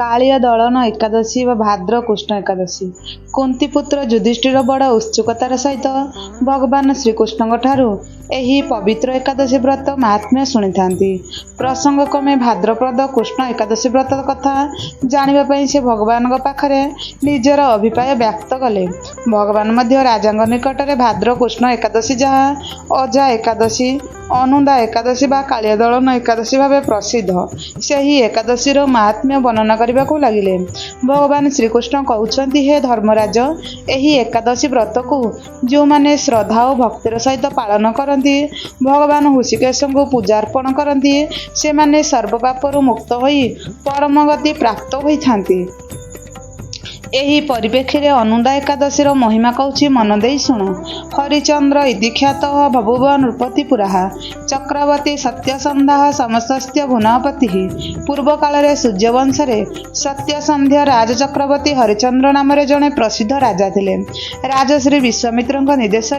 कालिया दलन एकादशी व भाद्र कृष्ण एकादशी कुंतीपुत्र युधिष्ठिर बड़ उत्सुकतार सहित भगवान श्रीकृष्ण ठारू एही पवित्र एकादशी व्रत महात्म्य शुणी था। प्रसंग क्रमे भाद्रपद कृष्ण एकादशी व्रत कथा जानापी से भगवान पाखरे निजर अभिप्राय व्यक्त कले। भगवान मध्य राजा निकट में भाद्र कृष्ण एकादशी जहाँ अजा एकादशी अनुदा एकादशी बा कालिया दलन एकादशी भाव प्रसिद्ध सही एकादशी महात्म्य वर्णना करने को लगिले। भगवान श्रीकृष्ण कहते हे धर्मराज एही एकादशी व्रत को जो माने श्रद्धा और भक्तिर सहित पालन करती भगवान हृषिकेश को पूजार्पण करती से माने सर्वपापरु मुक्त होई परम गति प्राप्त होइथांती। एही परिप्रेक्षी रे अनुदा एकादशी महिमा कहूँ मन दे शुण। हरिचंद्र इतिख्यात बभूव नृपतिपुरा चक्रवर्ती सत्यसंधा समस्तस्य भुवनपति पूर्व काल सूर्यवंश सत्यसंध्य राजचक्रवर्ती हरिचंद्र नाम जड़े प्रसिद्ध राजा थिले। राजश्री विश्वामित्र निर्देश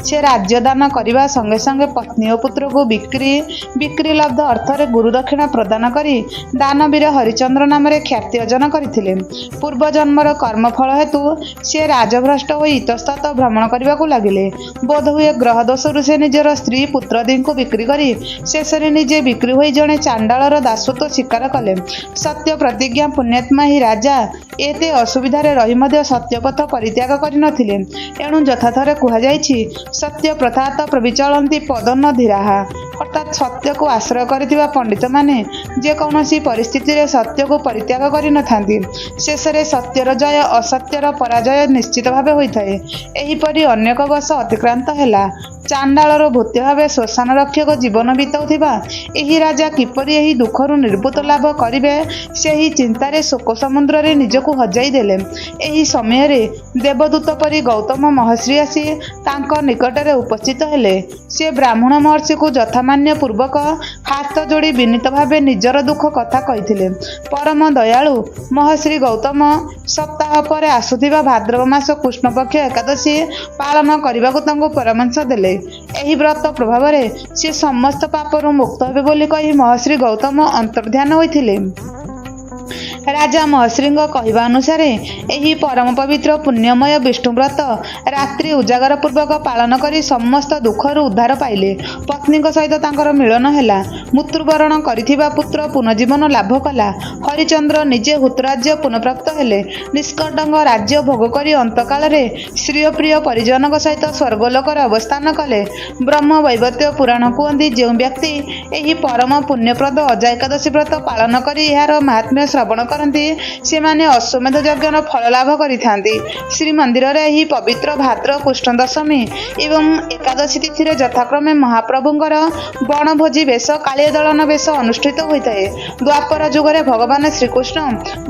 से राज्यदान करने संगे संगे पत्नी और पुत्र को बिक्री लब्ध अर्थ गुरुदक्षिणा प्रदान करी दानवीर हरिचंद्र नाम ख्याति अर्जन करथिले। पूर्व जन्मर कर्मफल हेतु से राजभ्रष्ट हो इतस्तत भ्रमण करने को लगिले। बोध हुए ग्रह दोषरु से निजर स्त्री पुत्रदी को बिक्री करी शेष निजे बिक्री हो जड़े चांडालर दासत्व स्वीकार कले। सत्य प्रतिज्ञा पुण्यात्मा ही राजा एते असुविधा रही मध्य सत्यपथ परित्याग करनथिले। एणु यथाथरे कुहाଯାଇଛି सत्य प्रथात प्रविचलन्ति पदन धीराहा अर्थात सत्य को आश्रय करथिबा पंडित माने जे कौनसी परिस्थिति रे सत्य को परित्याग करि नथांती। शेषरे सत्यर जय असत्यर पराजय निश्चित भावे होइथाए। एहीपरि अनेक वर्ष अतिक्रांत हैला। चांडालर भूत्य भाव श्मशान रक्षक जीवन बिताउथिबा एही राजा किपरि एही दुखरु निर्भूत लाभ करिवे सेही चिंतारे शोक समुद्र रे निजको हजाई देले। एही समय रे देवदूत परि गौतम महर्षि आसी तांक निकट रे उपस्थित हेले। से ब्राह्मण महर्षि को यथामान्य पूर्वक हाथ जोड़ी विनीत भावे निजर दुख कथा कहिथिले। परम दयालु महर्षि गौतम सप्ताह पर आसुथिबा भाद्रव मास कृष्ण पक्ष एकादशी पालन करने को परामर्श देले। एही व्रत प्रभाव से समस्त पापरु मुक्त हेबे बोली कही महर्षि गौतम अंतर्ध्यान होइथिले। राजा महर्षि कहवा अनुसार एही परम पवित्र पुण्यमय विष्णुव्रत रात्रि उजागर पूर्वक पालन करी समस्त दुखरु उद्धार पाइले। पत्नी सहित तांकर मिलन हैला। मृत्युवरण करिथिबा पुत्र पुनर्जीवन लाभ कला। हरिचंद्र निजे हुतराज्य पुनप्राप्त हेले। निष्कटंग राज्य भोग करी अंतकाल श्रीयप्रिय परिजनक सहित स्वर्गलोकर अवस्थान कले। ब्रह्म वैवर्त्य पुराण कहती जो व्यक्ति एही परम पुण्यप्रद अजा एकादशी व्रत पालन करी यार महात्म्य श्रवण करती से माने अश्वमेध यज्ञर फल लाभ करिथांती। श्रीमंदिर रे पवित्र भाद्र कृष्ण दशमी एवं एकादशी तिथि यथाक्रमे महाप्रभुंकर वनभोजी वेश कालिया दलन वेश अनुष्ठित होता है। द्वापर जुगरे भगवान श्रीकृष्ण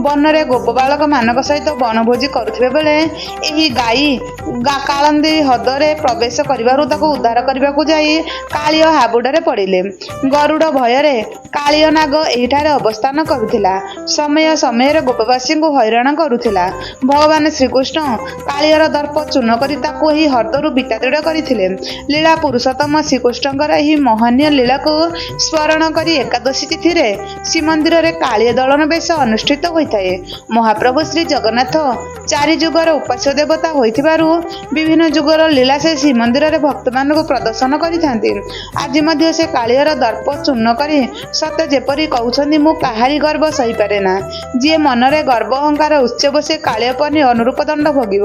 वन रे गोप बालक मानक सहित वनभोजी करुथिबे बेले एही गाई कालंदी हदरे प्रवेश करिबारु ताको उद्धार करबाकू जाई कालिय हाबुडरे पड़िले। गरुड़ भୟରେ कालिय नाग एहिठारे अवस्थान करुथिला। समय समय गोपवासी को हैरान करुथिला। भगवान श्रीकृष्ण कालियर दर्प चूर्ण करी ताको ही हृदयरु विताड़ित करथिले। लीला पुरुषोत्तम श्रीकृष्णकर एही महनीय लीला को स्मरण करी एकादशी तिथि रे श्रीमंदिर रे कालिया दलन बेश अनुष्ठित होइथाए। महाप्रभु श्री जगन्नाथ चारि जुगर उपास्य देवता होइथिबारु विभिन्न जुगर लीला से श्रीमंदिर रे भक्त मानक प्रदर्शन करिथांती। आज मध्य से कालियर दर्प चूर्ण करी सत्य जेपरि कहउछन्ती मु काहारी गर्व सही पारे ना। जी मनरे गर्व अहंकार उत्सव से कालियपनी अनुरूप दंड भोगिब।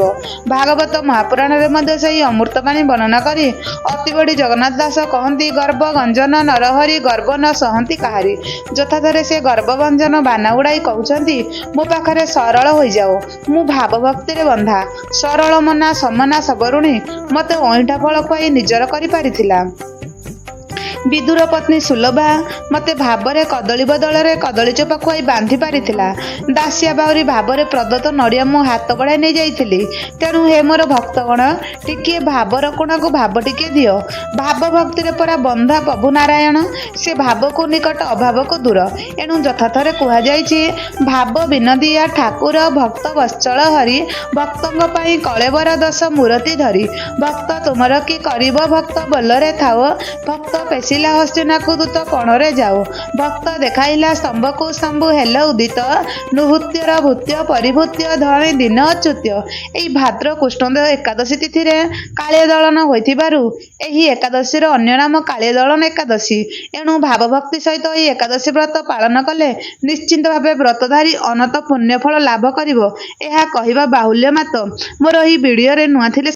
भागवत महापुराण रे मध्य से अमृतवाणी वर्णना करी अति बड़ी जगन्नाथ दास कहती गर्व गंजन नरहरि गर्व न सहंती काहारी। यथाथरे से गर्वभंजन बाना उड़ाई कहउछन्ती मो पाखरे सरल होई जाओ मु भाव भक्ति रे बंधा सरल मना समना सबरुणी मते ओइठा फल खुआई निजर करि पारिथिला। विदुर पत्नी सुलभा मते भावरे कदली बदल रे कदली चोपा खुआई बांधि पारिथिला। दासिया बाउरी भावरे प्रदत्त नड़िया मु हाथ बढ़ाई नहीं जाइथिली। तेणु हे मोर भक्तगण टिके भावर कोणा को भाव टिके दियो। भाव भक्ति रे परा बंधा प्रभु नारायण से भाव को निकट अभाव को दूर। एणु यथाथरे कुहा जाइछि भाव विनदिया ठाकुर भक्त वत्सल हरि भक्तंग पई कलेवर दश मूर्ति धरी। भक्त तुमर की करिब भक्त बोलरे थाओ भक्त पेशी ଆସିଲା ହସ୍ତିନାକୁ ଦୂତ କୋଣରେ ଯାଉ। ଭକ୍ତ ଦେଖାଇଲା ସ୍ତମ୍ଭକୁ ଶମ୍ଭୁ ହେଲ ଉଦିତ। ନୃହୃତ୍ୟର ଭୂତ୍ୟ ପରିଭୂତ୍ୟ ଧଣି ଦିନ ଅଚ୍ୟୁତ। ଏହି ଭାଦ୍ର କୃଷ୍ଣ ଏକାଦଶୀ ତିଥିରେ କାଳିଆ ଦଳନ ହୋଇଥିବାରୁ ଏହି ଏକାଦଶୀର ଅନ୍ୟ ନାମ କାଳିଆ ଦଳନ ଏକାଦଶୀ। ଏଣୁ ଭାବଭକ୍ତି ସହିତ ଏହି ଏକାଦଶୀ ବ୍ରତ ପାଳନ କଲେ ନିଶ୍ଚିନ୍ତ ଭାବେ ବ୍ରତଧାରୀ ଅନନ୍ତ ପୁଣ୍ୟଫଳ ଲାଭ କରିବ। ଏହା କହିବା ବାହୁଲ୍ୟ ମାତ। ମୋର ଏହି ଭିଡ଼ିଓରେ ନୂଆ ଥିଲେ